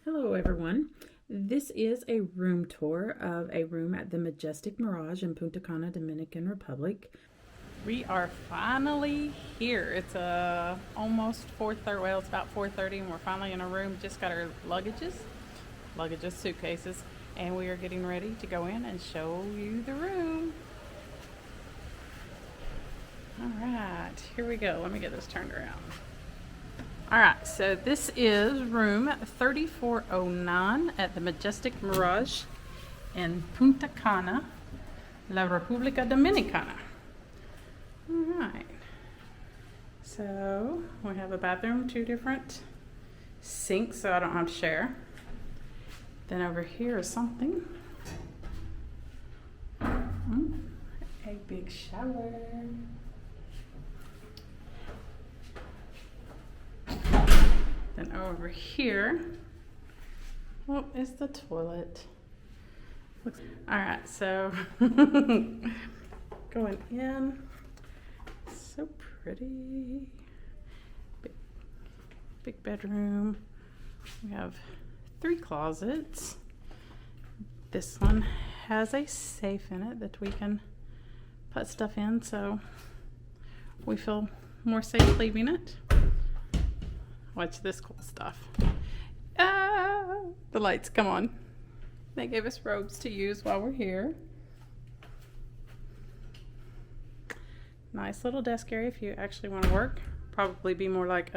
Hello everyone. This is a room tour of a room at the Majestic Mirage in Punta Cana, Dominican Republic. We are finally here. It's almost 4:30. Well, it's about 4:30 and we're finally in a room. Just got our luggages, suitcases, and we are getting ready to go in and show you the room. All right, here we go. Let me get this turned around. Alright, so this is room 3409 at the Majestic Mirage in Punta Cana, La República Dominicana. Alright, so we have a bathroom, 2 different sinks, so I don't have to share. Then over here is something. A big shower. Then over here, is the toilet. Alright, so going in, so pretty. Big bedroom. We have 3 closets. This one has a safe in it that we can put stuff in, so we feel more safe leaving it. Watch this cool stuff. The lights come on. They gave us robes to use while we're here. Nice little desk area if you actually want to work. Probably be more like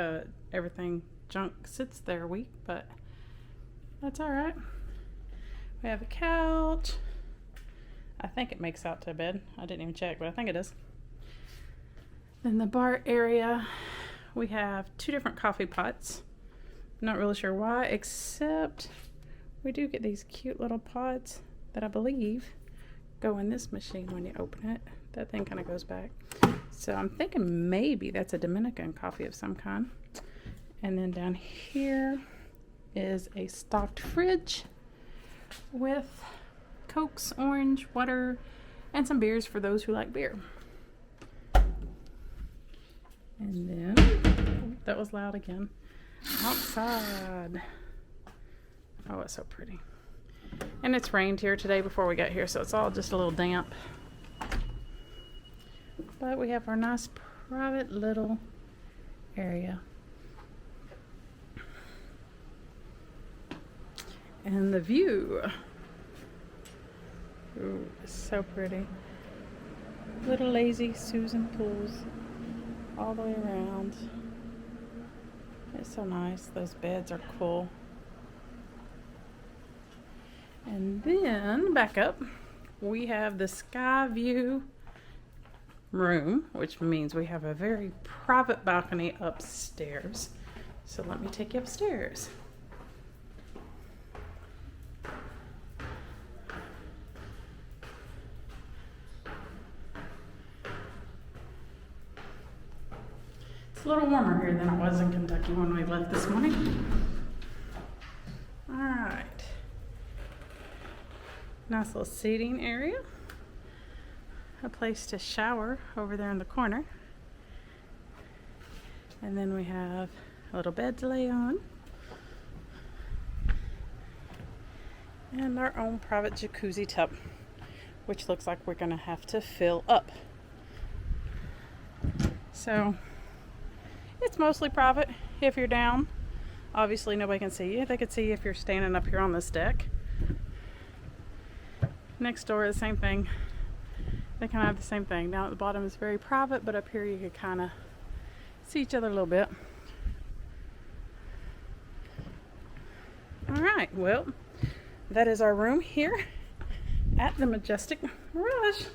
everything junk sits there week, but that's all right. We have a couch. I think it makes out to a bed. I didn't even check, but I think it is. Then the bar area. We have 2 different coffee pots. Not really sure why, except we do get these cute little pots that I believe go in this machine when you open it. That thing kind of goes back. So I'm thinking maybe that's a Dominican coffee of some kind. And then down here is a stocked fridge with Cokes, orange, water, and some beers for those who like beer. And then, that was loud again, outside. Oh, it's so pretty. And it's rained here today before we got here, so it's all just a little damp. But we have our nice private little area. And the view. Ooh, it's so pretty. Little lazy Susan pools all the way around. It's so nice. Those beds are cool. And then back up, we have the sky view room, which means we have a very private balcony upstairs. So let me take you upstairs. It's a little warmer here than it was in Kentucky when we left this morning. Alright. Nice little seating area. A place to shower over there in the corner. And then we have a little bed to lay on. And our own private jacuzzi tub, which looks like we're going to have to fill up. So it's mostly private if you're down. Obviously nobody can see you. They could see you if you're standing up here on this deck. Next door, the same thing. They kind of have the same thing. Down at the bottom is very private, but up here you could kind of see each other a little bit. Alright, well, that is our room here at the Majestic Mirage.